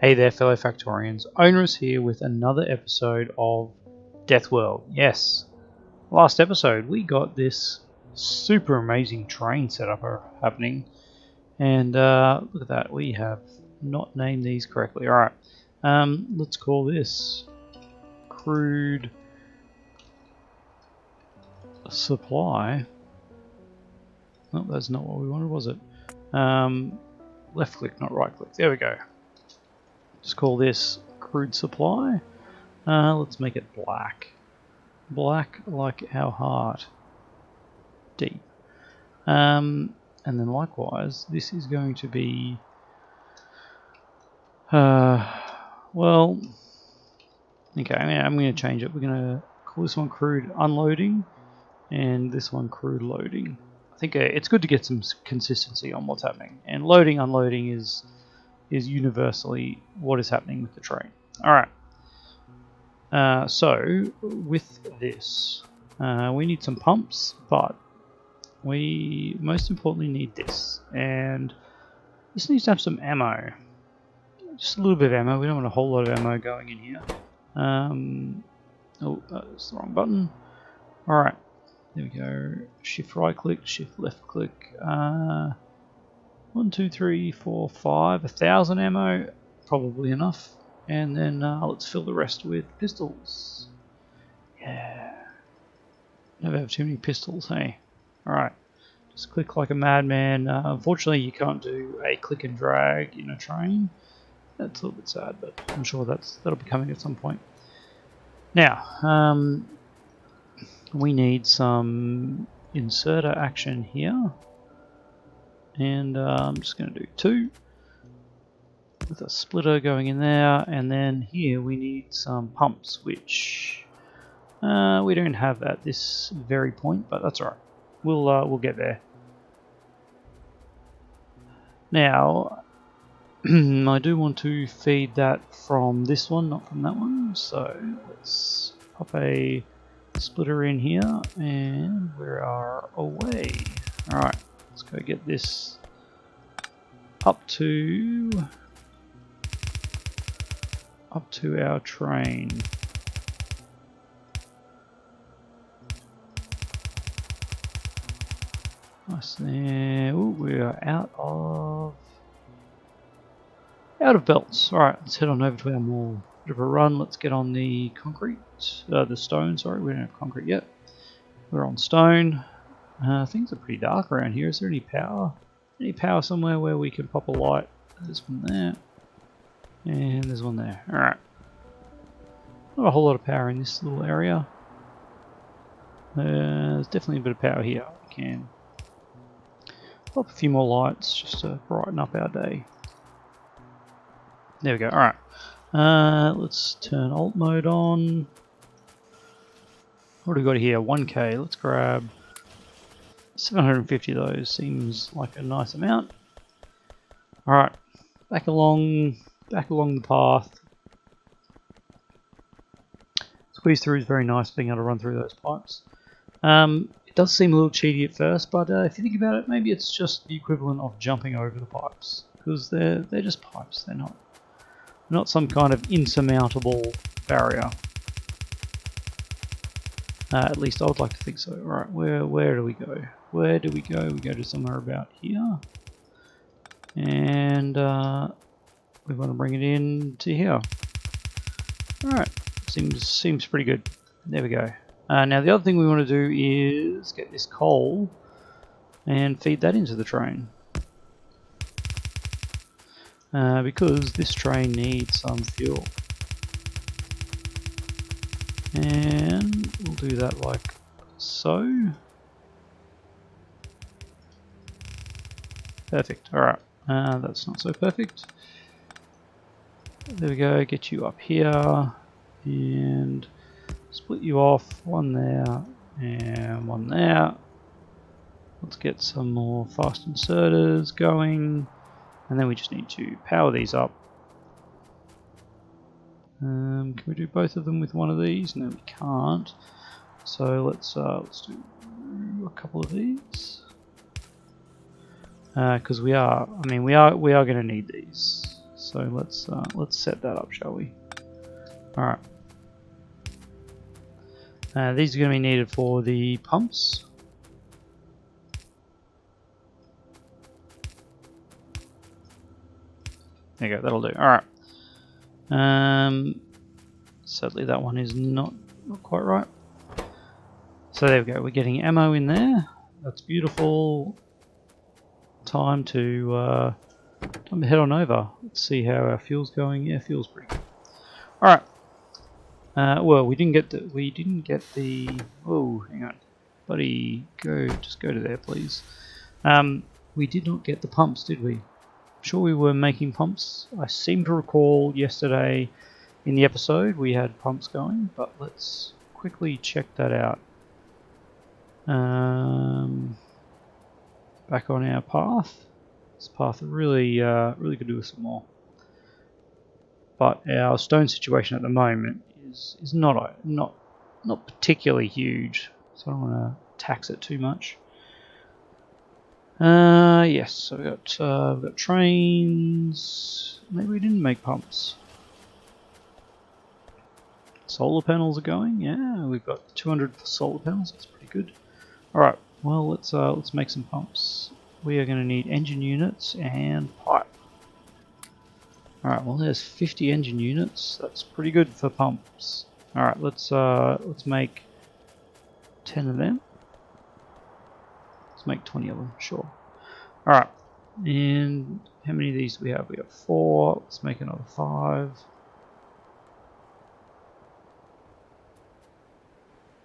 Hey there, fellow Factorians. Onerous here with another episode of Death World. Yes, last episode we got this super amazing train setup happening, and look at that, we have not named these correctly. Alright, let's call this Crude Supply. No, that's not what we wanted, was it? Left click, not right click. There we go. Just call this Crude Supply. Let's make it black. Black like our heart. Deep. And then likewise, this is going to be... well... Okay, I'm going to change it. We're going to call this one Crude Unloading, and this one Crude Loading. I think it's good to get some consistency on what's happening. And loading, unloading is universally what is happening with the train. Alright. So, with this, we need some pumps, but we most importantly need this. And this needs to have some ammo. Just a little bit of ammo. We don't want a whole lot of ammo going in here. Oh, that's the wrong button. Alright. There we go. Shift right click, shift left click. 1, 2, 3, 4, 5. 1,000 ammo. Probably enough. And then let's fill the rest with pistols. Yeah. Never have too many pistols, hey? Alright. Just click like a madman. Unfortunately, you can't do a click and drag in a train. That's a little bit sad, but I'm sure that'll be coming at some point. Now, we need some inserter action here. And I'm just going to do 2. With a splitter going in there, and then here we need some pumps, which we don't have at this very point, but that's alright. We'll get there. Now, I do want to feed that from this one, not from that one. So let's pop a splitter in here, and we are away. Alright, let's go get this up to our train. Nice there. Ooh, we are out of belts. Alright, let's head on over to our more bit of a run. Let's get on the concrete, the stone, sorry, we don't have concrete yet. We're on stone. Things are pretty dark around here. Is there any power? Any power somewhere where we can pop a light? There's one there. And there's one there. Alright. Not a whole lot of power in this little area. There's definitely a bit of power here. We can pop a few more lights just to brighten up our day. There we go. Alright. Let's turn alt mode on. What do we got here? 1k. Let's grab 750 of those. Seems like a nice amount. Alright. Back along the path. Squeeze through is very nice, being able to run through those pipes. It does seem a little cheaty at first, but if you think about it, maybe it's just the equivalent of jumping over the pipes, because they're just pipes. They're not some kind of insurmountable barrier. At least I would like to think so. All right, where do we go? Where do we go? We go to somewhere about here, and we want to bring it in to here. All right. Seems pretty good. There we go. Now the other thing we want to do is get this coal and feed that into the train. Because this train needs some fuel. And we'll do that like so. Perfect. Alright. That's not so perfect. There we go. Get you up here. And split you off, one there and one there. Let's get some more fast inserters going, and then we just need to power these up. Can we do both of them with one of these? No, we can't. So let's do a couple of these, because we are going to need these. So let's set that up, shall we? All right. These are going to be needed for the pumps. There you go, that'll do. Alright. Sadly that one is not quite right. So there we go, we're getting ammo in there. That's beautiful. Time to head on over. Let's see how our fuel's going. Yeah, fuel's pretty good. Alright. Well, we didn't get the oh, hang on. Buddy, just go to there, please. We did not get the pumps, did we? I'm sure we were making pumps. I seem to recall yesterday in the episode we had pumps going, but let's quickly check that out. Back on our path. This path really could do with some more. But our stone situation at the moment is not particularly huge, so I don't want to tax it too much. Yes, so we've got trains. Maybe we didn't make pumps. Solar panels are going. Yeah, we've got 200 solar panels. That's pretty good. All right. Well, let's make some pumps. We are going to need engine units and pipe. All right. Well, there's 50 engine units. That's pretty good for pumps. All right. Let's make 10 of them. Let's make 20 of them. Sure. All right. And how many of these do we have? We got 4. Let's make another 5.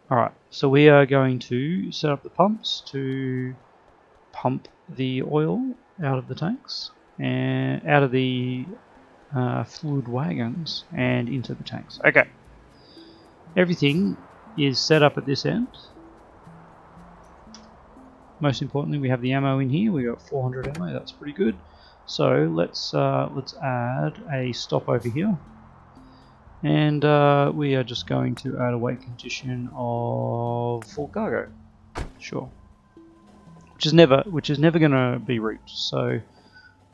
Alright, so we are going to set up the pumps to pump the oil out of the tanks and out of the fluid wagons and into the tanks. Okay, everything is set up at this end. Most importantly, we have the ammo in here. We got 400 ammo. That's pretty good. So let's add a stop over here. And we are just going to add a weight condition of full cargo. Sure. Which is never going to be reached. So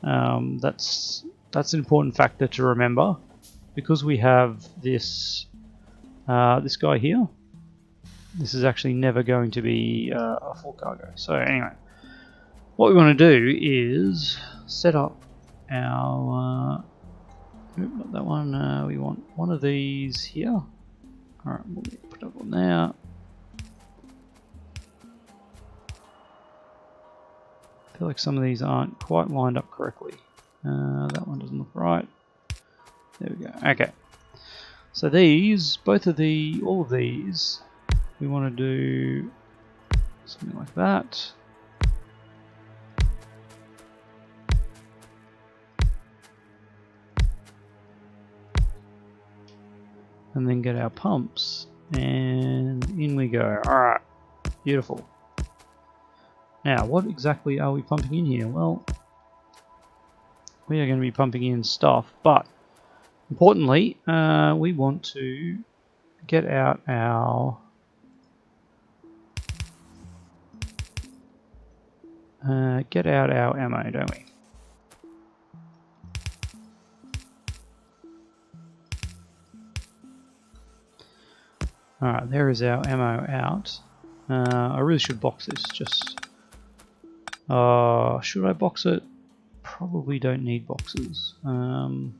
that's an important factor to remember, because we have this this guy here. This is actually never going to be a full cargo. So anyway, what we want to do is set up our not that one. We want one of these here. Alright, we'll put that one there. I feel like some of these aren't quite lined up correctly. That one doesn't look right. There we go. Okay. So these, all of these, we want to do something like that. And then get our pumps, and in we go. Alright, beautiful. Now, what exactly are we pumping in here? Well, we are going to be pumping in stuff, but importantly, we want to get out our ammo, don't we? Alright, there is our ammo out. I really should box this, just... should I box it? Probably don't need boxes. I don't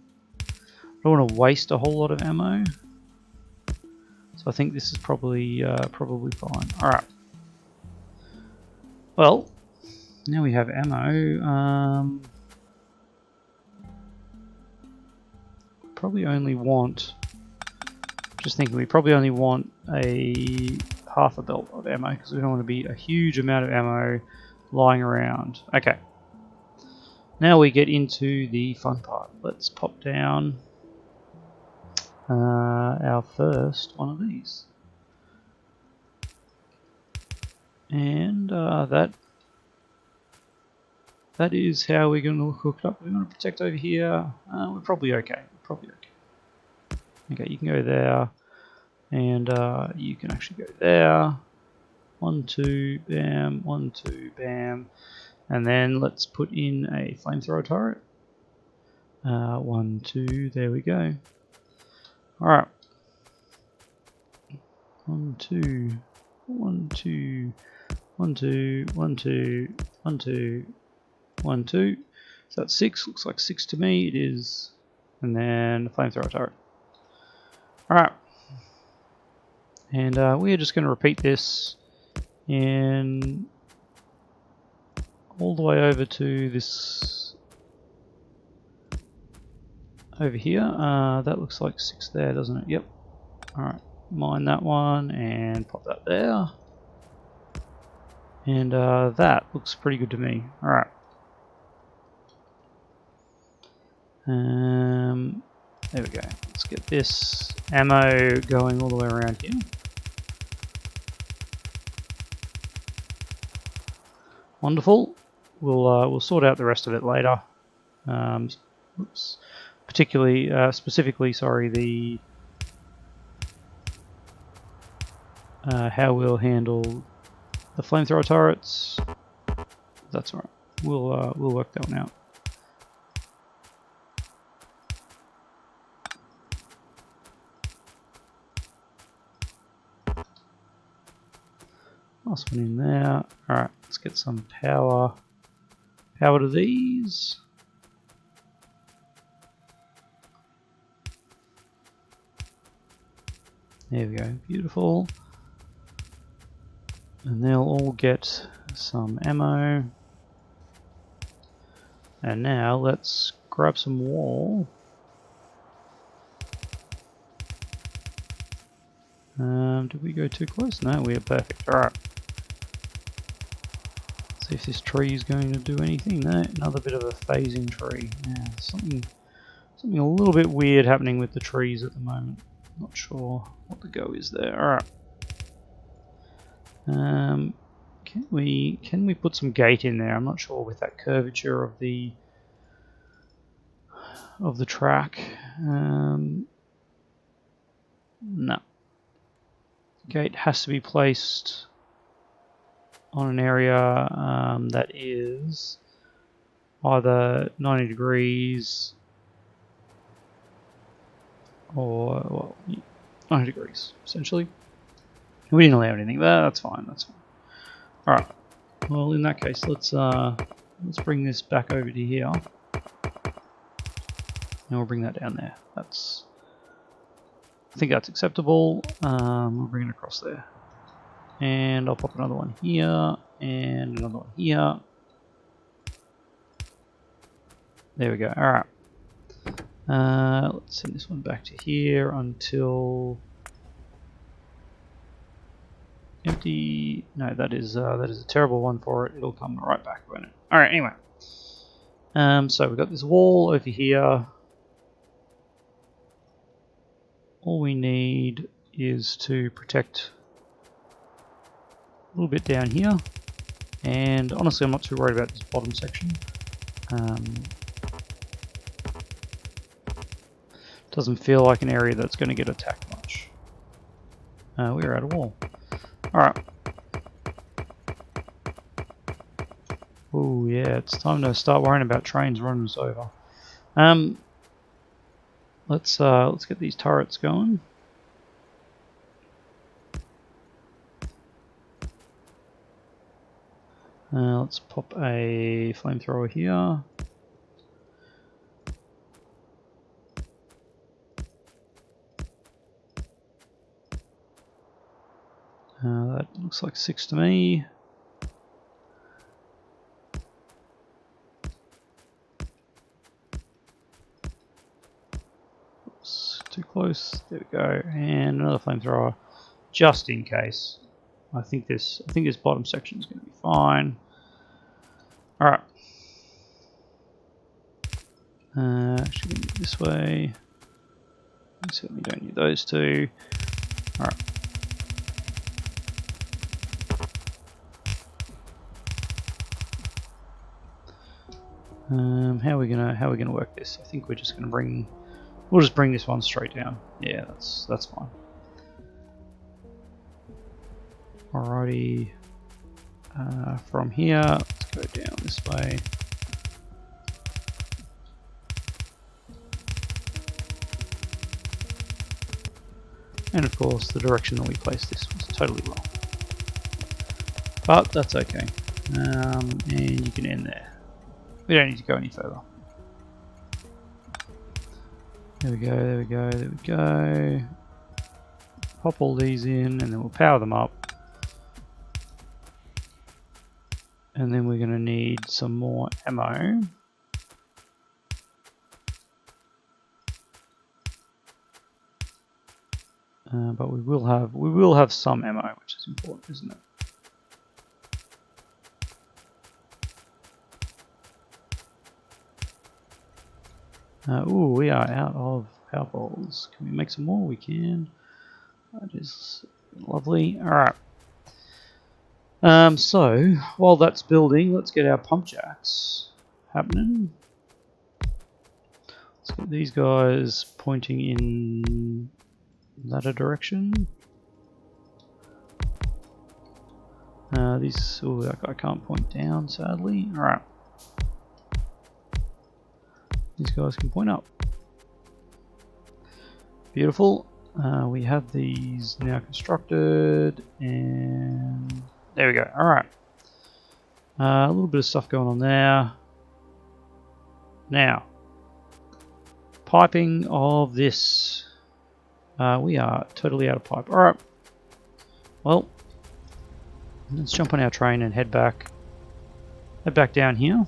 want to waste a whole lot of ammo. So I think this is probably fine. Alright. Well, now we have ammo. Probably only want... Just thinking, we probably only want a half a belt of ammo, because we don't want to be a huge amount of ammo lying around. Okay. Now we get into the fun part. Let's pop down our first one of these. And that is how we're going to hook it up. We're going to protect over here. We're probably okay. Okay, you can go there, and you can actually go there. 1, 2, bam, 1, 2, bam. And then let's put in a flamethrower turret. 1, 2, there we go. Alright. 1, 2, 1, 2, 1, 2, 1, 2, 1, 2, 1, 2. So that's 6, looks like 6 to me, it is. And then the flamethrower turret. Alright. And we're just going to repeat this in all the way over to this over here. That looks like 6 there, doesn't it? Yep. Alright, mine that one and pop that there. And that looks pretty good to me. Alright. There we go. Let's get this ammo going all the way around here. Wonderful. We'll sort out the rest of it later. Oops. Particularly, specifically, sorry, the how we'll handle the flamethrower turrets. That's alright. We'll work that one out. Last one in there. Alright, let's get some power. Power to these. There we go, beautiful. And they'll all get some ammo. And now let's grab some wall. Did we go too close? No, we are perfect. Alright. See if this tree is going to do anything. No, another bit of a phasing tree. Yeah, something a little bit weird happening with the trees at the moment. Not sure what the go is there. Alright. Can we put some gate in there? I'm not sure with that curvature of the track. No. Gate has to be placed on an area that is either 90 degrees or, well, 90 degrees, essentially. We didn't allow anything there, that's fine, that's fine. Alright, well in that case, let's bring this back over to here. And we'll bring that down there. I think that's acceptable. We'll bring it across there. And I'll pop another one here, and another one here. There we go, alright. Let's send this one back to here until empty. No, that is a terrible one for it. It'll come right back, won't it? Alright, anyway. So we've got this wall over here. All we need is to protect a little bit down here, and honestly I'm not too worried about this bottom section. Doesn't feel like an area that's going to get attacked much. We're out of wall. Alright. Oh yeah, it's time to start worrying about trains running us over. Let's get these turrets going. Let's pop a flamethrower here. That looks like 6 to me. Oops, too close. There we go. And another flamethrower, just in case. I think this bottom section is going to be fine. All right. Actually, this way. We certainly don't need those two. All right. How are we gonna work this? I think we're just gonna we'll just bring this one straight down. Yeah, that's fine. Alrighty. From here, let's go down this way. And of course, the direction that we placed this was totally wrong. But that's okay. And you can end there. We don't need to go any further. There we go, there we go, there we go. Pop all these in and then we'll power them up. And then we're going to need some more ammo. But we will have some ammo, which is important, isn't it? Ooh, we are out of power poles. Can we make some more? We can. That is lovely. Alright. So, while that's building, let's get our pump jacks happening. Let's get these guys pointing in that direction. I can't point down, sadly. Alright. These guys can point up. Beautiful. We have these now constructed, and there we go. Alright. A little bit of stuff going on there. Now, piping of this. We are totally out of pipe. Alright. Well, let's jump on our train and head back down here.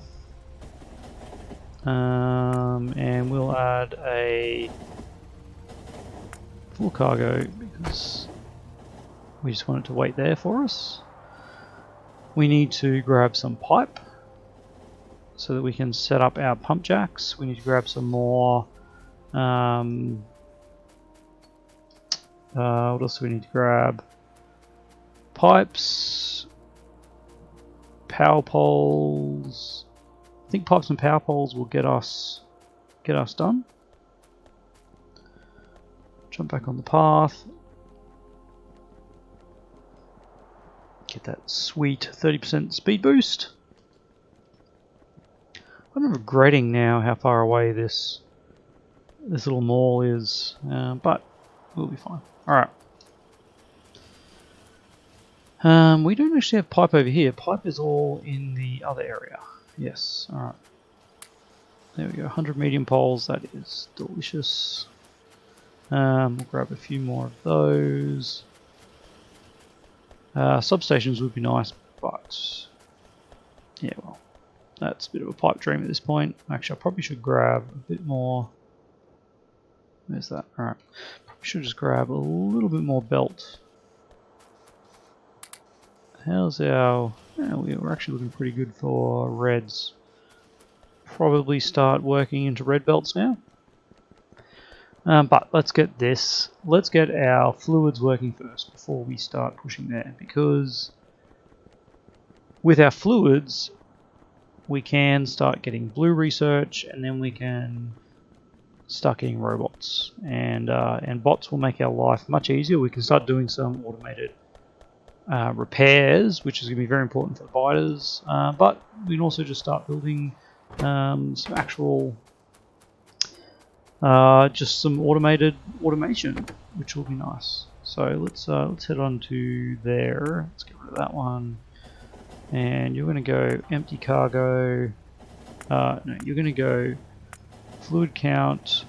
And we'll add a full cargo because we just want it to wait there for us. We need to grab some pipe so that we can set up our pump jacks. We need to grab some more. What else do we need to grab? Pipes, power poles. I think pipes and power poles will get us done. Jump back on the path. Get that sweet 30% speed boost. I'm regretting now how far away this little mall is, but we'll be fine. Alright. We don't actually have pipe over here. Pipe is all in the other area. Yes, alright. There we go, 100 medium poles, that is delicious. We'll grab a few more of those. Substations would be nice, but yeah, well, that's a bit of a pipe dream at this point. Actually, I probably should grab a bit more. Where's that? Alright. Probably should just grab a little bit more belt. How's our... we're actually looking pretty good for reds. Probably start working into red belts now. But let's get this. Let's get our fluids working first before we start pushing there. Because with our fluids, we can start getting blue research, and then we can start getting robots. And bots will make our life much easier. We can start doing some automated repairs, which is going to be very important for the biters, but we can also just start building some actual just some automation, which will be nice. So let's head on to there. Let's get rid of that one, and you're going to go empty cargo. No, you're going to go fluid count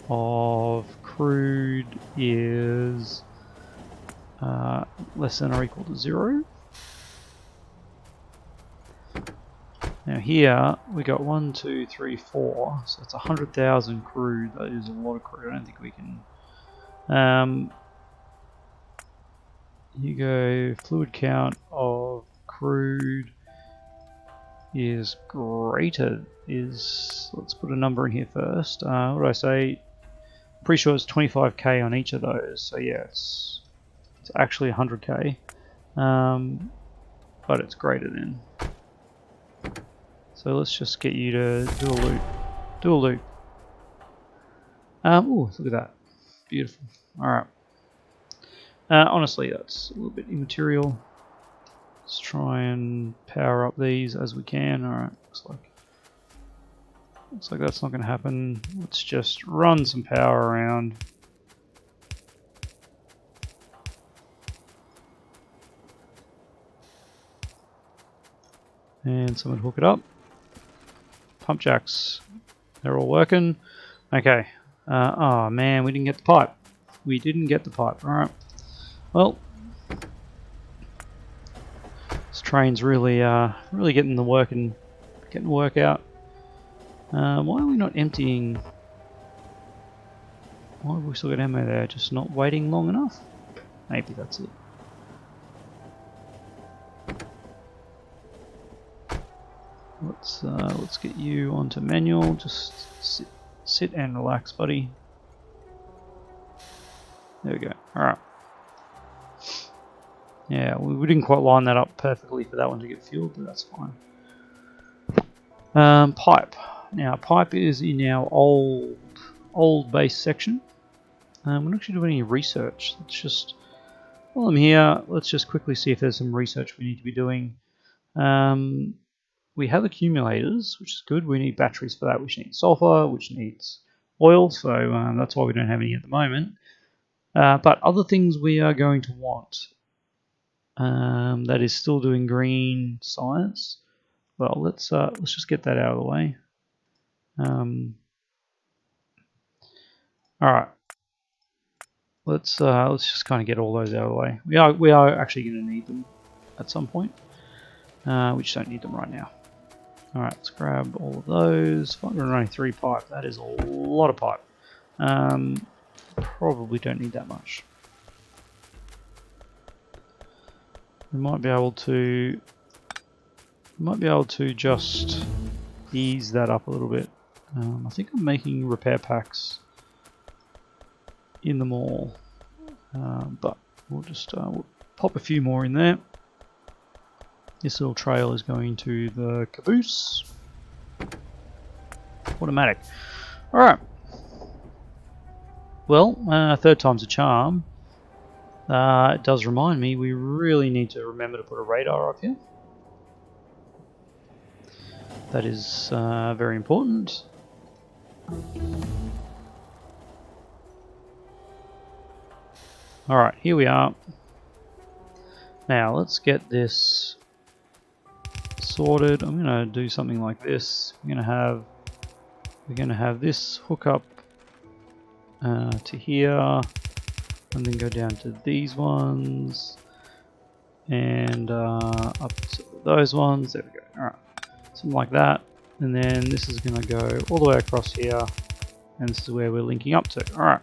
of crude is less than or equal to 0. Now here we got 1, 2, 3, 4, so it's 100,000 crude. That is a lot of crude. I don't think we can. You go fluid count of crude is greater let's put a number in here first. What did I say? Pretty sure it's 25k on each of those, so yeah, it's actually 100k, but it's greater than. So let's just get you to do a loop. Ooh, look at that, beautiful. All right. Honestly, that's a little bit immaterial. Let's try and power up these as we can. All right, looks like Looks like that's not going to happen. Let's just run some power around. And someone hook it up. Pump jacks. They're all working. Okay. Oh man, we didn't get the pipe. We didn't get the pipe. Alright. Well, this train's really getting the work out. Why are we not emptying? Why have we still got ammo there? Just not waiting long enough? Maybe that's it. Let's get you onto manual. Just sit and relax, buddy. There we go. All right. Yeah, we didn't quite line that up perfectly for that one to get fueled, but that's fine. Pipe. Now, pipe is in our old base section. We're not actually doing any research. Let's just, while I'm here, let's just quickly see if there's some research we need to be doing. We have accumulators, which is good. We need batteries for that, which need sulfur, which needs oil, so that's why we don't have any at the moment. But other things we are going to want. That is still doing green science. Well, let's just get that out of the way. All right. Let's just kind of get all those out of the way. We are actually going to need them at some point. We just don't need them right now. All right, let's grab all of those. 593 pipe. That is a lot of pipe. Probably don't need that much. We might be able to just ease that up a little bit. I think I'm making repair packs in the mall, but we'll just we'll pop a few more in there. This little trail is going to the caboose. Automatic. Alright. Well, third time's a charm. It does remind me we really need to remember to put a radar up here. That is very important. Alright, here we are. Now let's get this sorted. I'm gonna do something like this. We're gonna have this hook up to here, and then go down to these ones, and up to those ones. There we go. All right, something like that. And then this is gonna go all the way across here, and this is where we're linking up to. All right.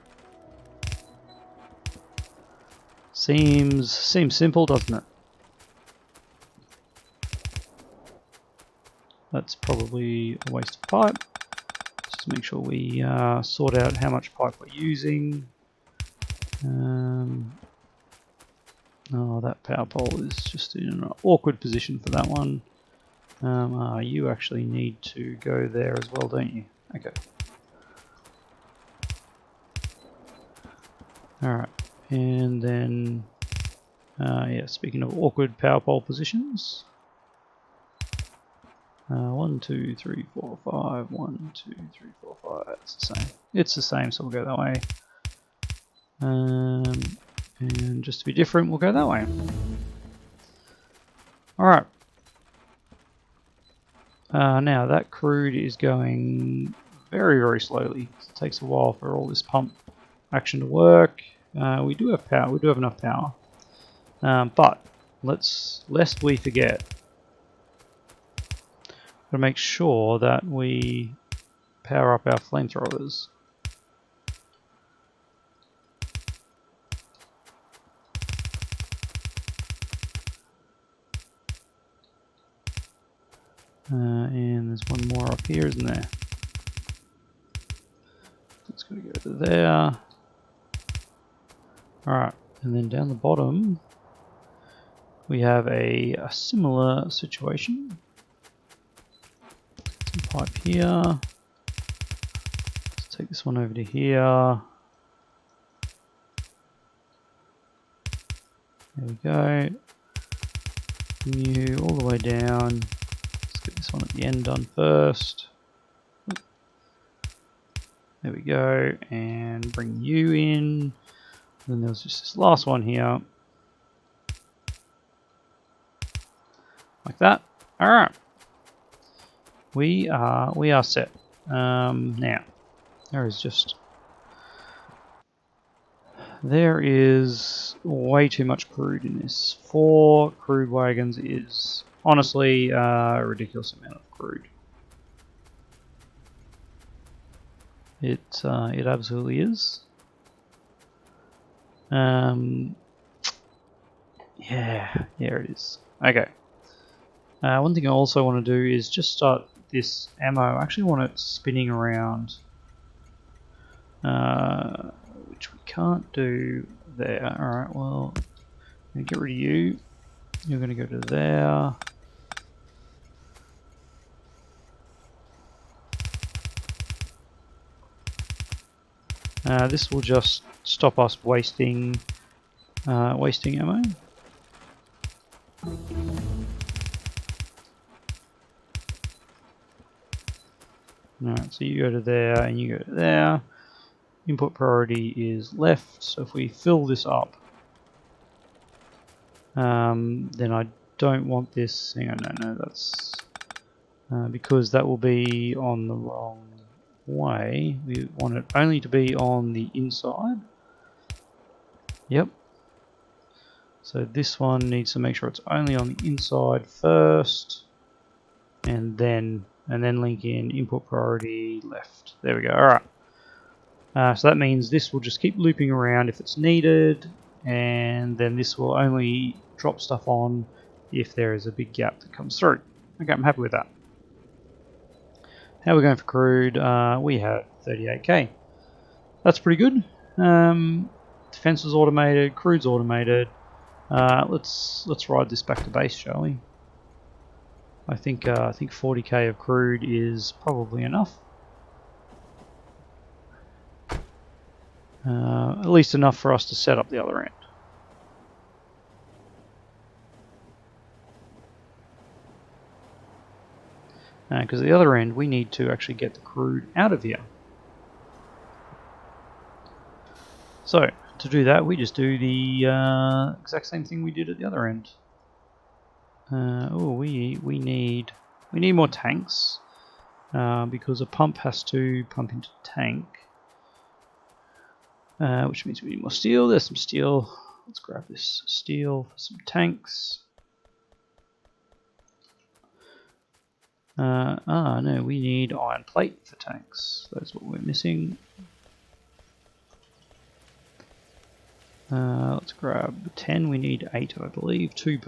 Seems simple, doesn't it? That's probably a waste of pipe. Just make sure we sort out how much pipe we're using. Oh, that power pole is just in an awkward position for that one. You actually need to go there as well, don't you? Okay. Alright, and then, yeah, speaking of awkward power pole positions. 1, 2, 3, 4, 5. 1, 2, 3, 4, 5. It's the same. It's the same, so we'll go that way. And just to be different, we'll go that way. Alright. Now that crude is going very, very slowly. It takes a while for all this pump action to work. We do have power. We do have enough power. But lest we forget, to make sure that we power up our flamethrowers. And there's one more up here, isn't there? It's going to go to there. Alright, and then down the bottom we have a similar situation. Some pipe here. Let's take this one over to here. There we go. New all the way down. Let's get this one at the end done first. There we go, and bring you in. Then there's just this last one here, like that. All right, we are set. Now there is way too much crude in this. 4 crude wagons is honestly a ridiculous amount of crude. It absolutely is. Yeah, it is. Okay. One thing I also want to do is just start this ammo. I actually want it spinning around, which we can't do there. Alright, well, I'm going to get rid of you. You're going to go to there. This will just stop us wasting ammo. Alright, so you go to there and you go to there. Input priority is left, so if we fill this up, then I don't want this. Hang on, no, that's because that will be on the wrong way. We want it only to be on the inside. Yep. So this one needs to make sure it's only on the inside first, and then link in input priority left. There we go. All right. So that means this will just keep looping around if it's needed, and then this will only drop stuff on if there is a big gap that comes through. Okay, I'm happy with that. How are we going for crude? We have 38k. That's pretty good. Defense is automated, crude's automated. Let's ride this back to base, shall we? I think 40k of crude is probably enough. At least enough for us to set up the other end. Because the other end we need to actually get the crude out of here. So to do that, we just do the exact same thing we did at the other end. We need more tanks because a pump has to pump into the tank, which means we need more steel. There's some steel. Let's grab this steel for some tanks. No, we need iron plate for tanks. That's what we're missing. Let's grab 10. We need 8, I believe. 2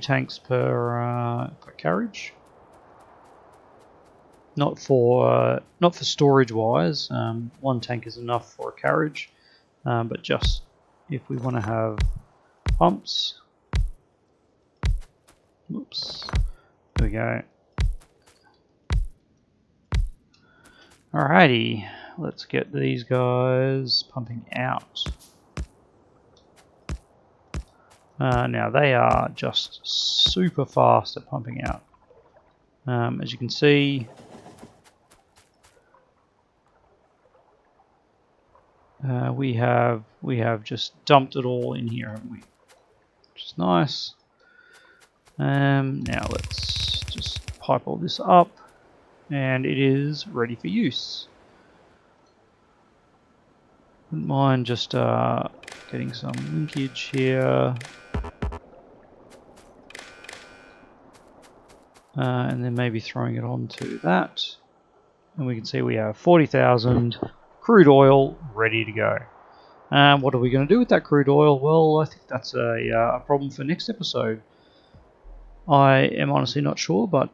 tanks per carriage. Not for storage wise. 1 tank is enough for a carriage, but just if we want to have pumps. Oops. There we go. Alrighty, let's get these guys pumping out. Now they are just super fast at pumping out. As you can see, we have just dumped it all in here, haven't we? Which is nice. Now let's just pipe all this up, and it is ready for use. Wouldn't mind just getting some linkage here. And then maybe throwing it onto that. And we can see we have 40,000 crude oil ready to go. What are we going to do with that crude oil? Well, I think that's a problem for next episode. I am honestly not sure, but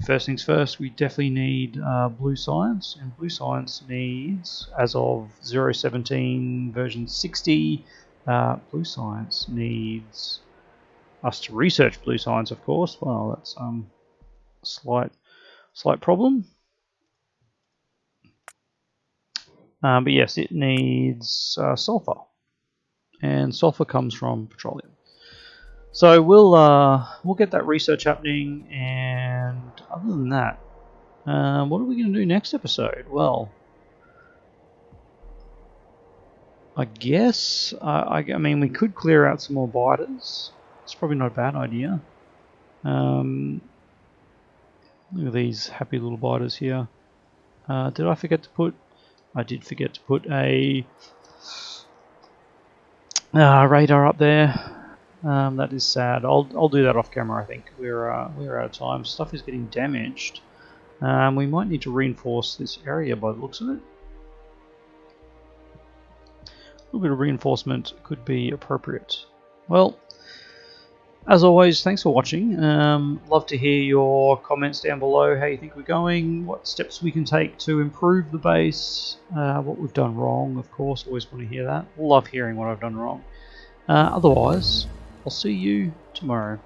first things first, we definitely need blue science, and blue science needs, as of 0.17 version 60, blue science needs us to research blue science, of course. Well, that's slight problem. But yes, it needs sulfur, and sulfur comes from petroleum. So we'll get that research happening, and other than that, what are we going to do next episode? Well, I guess. I mean, we could clear out some more biters. It's probably not a bad idea. Look at these happy little biters here. Did I forget to put... I did forget to put a radar up there. That is sad. I'll do that off camera. I think we're out of time. Stuff is getting damaged. We might need to reinforce this area by the looks of it. A little bit of reinforcement could be appropriate. Well, as always, thanks for watching. Love to hear your comments down below, how you think we're going, what steps we can take to improve the base, what we've done wrong, of course. Always want to hear that. Love hearing what I've done wrong. Otherwise, I'll see you tomorrow.